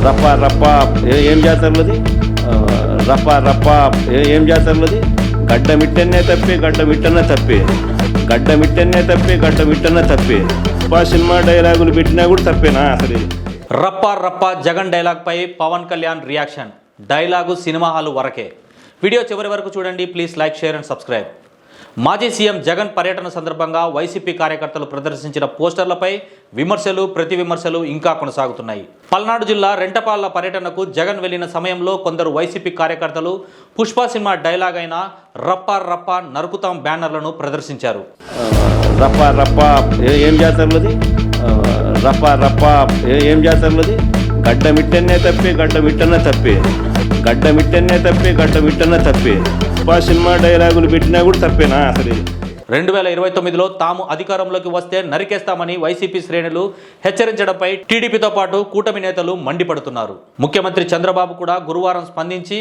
రప్ప రప్ప ఏం జాతరలది రప్ప రప్ప ఏం జాతరలది గడ్డమిట్టనే తప్పే గడ్డమిట్టనే తప్పే గడ్డమిట్టనే తప్పే గడ్డమిట్టనే తప్పే సినిమా డైలాగులు పెట్టినా కూడా తప్పేనా అసలు? రప్ప రప్ప జగన్ డైలాగ్ పై Pawan Kalyan reaction. Dialogue cinema hall వరకే. వీడియో చివరి వరకు చూడండి. Please like, share and subscribe. మాజీ సీఎం జగన్ పర్యటన సందర్భంగా వైసీపీ కార్యకర్తలు ప్రదర్శించిన పోస్టర్లపై విమర్శలు, ప్రతి విమర్శలు ఇంకా కొనసాగుతున్నాయి. పల్నాడు జిల్లా రెంటపాళ్ల పర్యటనకు జగన్ వెళ్లిన సమయంలో కొందరు వైసీపీ కార్యకర్తలు పుష్ప సినిమా డైలాగ్ అయిన రప్ప రప్ప నరుకుతాం బ్యానర్లను ప్రదర్శించారు. రప్ప రప్ప ఏం జాతరలది రప్ప రప్ప ఏం జాతరలది గడ్డమిట్టనే తప్పే గడ్డమిట్టనే తప్పే గడ్డమిట్టనే తప్పే గడ్డమిట్టనే తప్పే సినిమా డైలాగులు పెట్టినా కూడా తప్పేనా అసలు? 2029లో తాము అధికారంలోకి వస్తే నరికేస్తామని వైసీపీ శ్రేణులు హెచ్చరించడంపై టీడీపీతో పాటు కూటమి నేతలు మండిపడుతున్నారు. ముఖ్యమంత్రి చంద్రబాబు కూడా గురువారం స్పందించి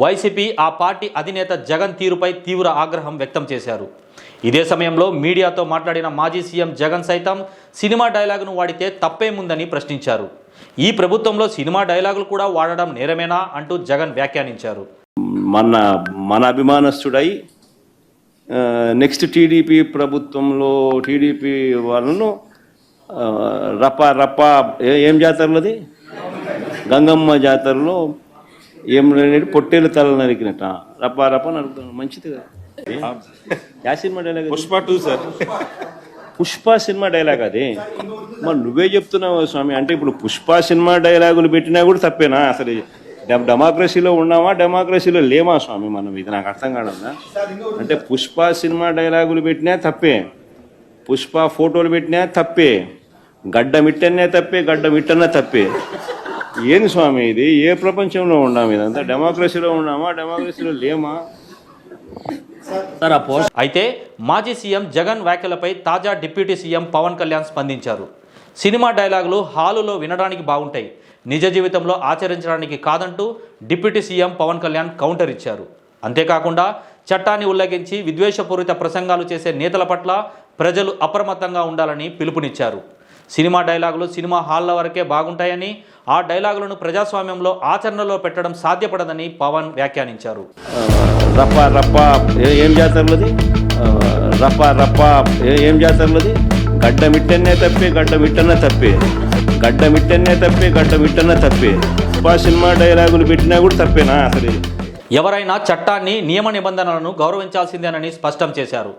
వైసీపీ, ఆ పార్టీ అధినేత జగన్ తీరుపై తీవ్ర ఆగ్రహం వ్యక్తం చేశారు. ఇదే సమయంలో మీడియాతో మాట్లాడిన మాజీ సీఎం జగన్ సైతం సినిమా డైలాగును వాడితే తప్పేముందని ప్రశ్నించారు. ఈ ప్రభుత్వంలో సినిమా డైలాగులు కూడా వాడడం నేరమేనా అంటూ జగన్ వ్యాఖ్యానించారు. మన అభిమానస్తుడై నెక్స్ట్ టీడీపీ ప్రభుత్వంలో టీడీపీ వాళ్ళను రప్ప రప్ప ఏం జాతరలది గంగమ్మ జాతరలో ఏం పొట్టేలు తల నరికినట్ట రప్ప రప్ప నరుకుతాను. మంచిది కదా. Yeah cinema dialogue? Pushpa 2 sir. Pushpa cinema dialogue అది. మరి నువ్వే చెప్తున్నావు స్వామి. అంటే ఇప్పుడు పుష్ప సినిమా డైలాగులు పెట్టినా కూడా తప్పేనా అసలు? డెమోక్రసీలో ఉన్నామా, డెమోక్రసీలో లేమా స్వామి మనం? ఇది నాకు అర్థం కాదన్నా. అంటే పుష్ప సినిమా డైలాగులు పెట్టినా తప్పే, పుష్ప ఫోటోలు పెట్టినా తప్పే, గడ్డమిట్టనే తప్పే గడ్డమిట్టనే తప్పే. ఏంది స్వామి ఇది? ఏ ప్రపంచంలో ఉన్నాము? ఇదంతా డెమోక్రసీలో ఉన్నామా, డెమోక్రసీలో లేమా? అయితే మాజీ సీఎం జగన్ వ్యాఖ్యలపై తాజా డిప్యూటీ సీఎం పవన్ కళ్యాణ్ స్పందించారు. సినిమా డైలాగులు హాలులో వినడానికి బాగుంటాయి, నిజ జీవితంలో ఆచరించడానికి కాదంటూ deputy CM Pawan Kalyan counter ఇచ్చారు. అంతేకాకుండా చట్టాన్ని ఉల్లంఘించి విద్వేషపూరిత ప్రసంగాలు చేసే నేతల పట్ల ప్రజలు అప్రమత్తంగా ఉండాలని పిలుపునిచ్చారు. సినిమా డైలాగులు సినిమా హాళ్ల వరకే బాగుంటాయని, ఆ డైలాగులను ప్రజాస్వామ్యంలో ఆచరణలో పెట్టడం సాధ్యపడదని పవన్ వ్యాఖ్యానించారు. రప్ప రప్ప ఏం జాతరలది రప్ప రప్ప ఏం జాతరలది గడ్డమిట్టనే తప్పే గడ్డమిట్టనే తప్పే గడ్డమిట్టనే తప్పే గడ్డమిట్టనే తప్పే సినిమా డైలాగులు పెట్టినా కూడా తప్పేనా అసలు? ఎవరైనా చట్టాన్ని, నియమ నిబంధనలను గౌరవించాల్సిందేనని స్పష్టం చేశారు.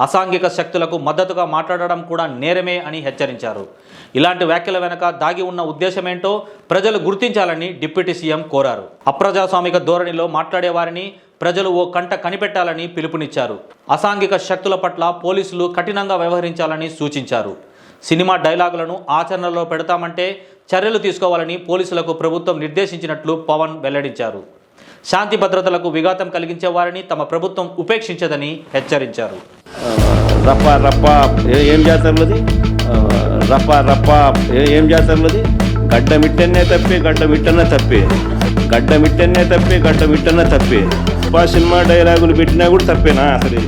అసాంఘిక శక్తులకు మద్దతుగా మాట్లాడడం కూడా నేరమే అని హెచ్చరించారు. ఇలాంటి వ్యాఖ్యల వెనక దాగి ఉన్న ఉద్దేశమేంటో ప్రజలు గుర్తించాలని డిప్యూటీ సీఎం కోరారు. అప్రజాస్వామిక ధోరణిలో మాట్లాడేవారిని ప్రజలు ఓ కంట కనిపెట్టాలని పిలుపునిచ్చారు. అసాంఘిక శక్తుల పట్ల పోలీసులు కఠినంగా వ్యవహరించాలని సూచించారు. సినిమా డైలాగులను ఆచరణలో పెడతామంటే చర్యలు తీసుకోవాలని పోలీసులకు ప్రభుత్వం నిర్దేశించినట్లు పవన్ వెల్లడించారు. శాంతి భద్రతలకు విఘాతం కలిగించే వారిని తమ ప్రభుత్వం ఉపేక్షించదని హెచ్చరించారు. రప్ప రప్ప ఏం జాతరలది రప్ప రప్ప ఏం జాతరలది గడ్డమిట్టనే తప్పే గడ్డమిట్టనే తప్పే గడ్డమిట్టనే తప్పే గడ్డమిట్టనే తప్పే సినిమా డైలాగులు పెట్టినా కూడా తప్పేనా అసలు?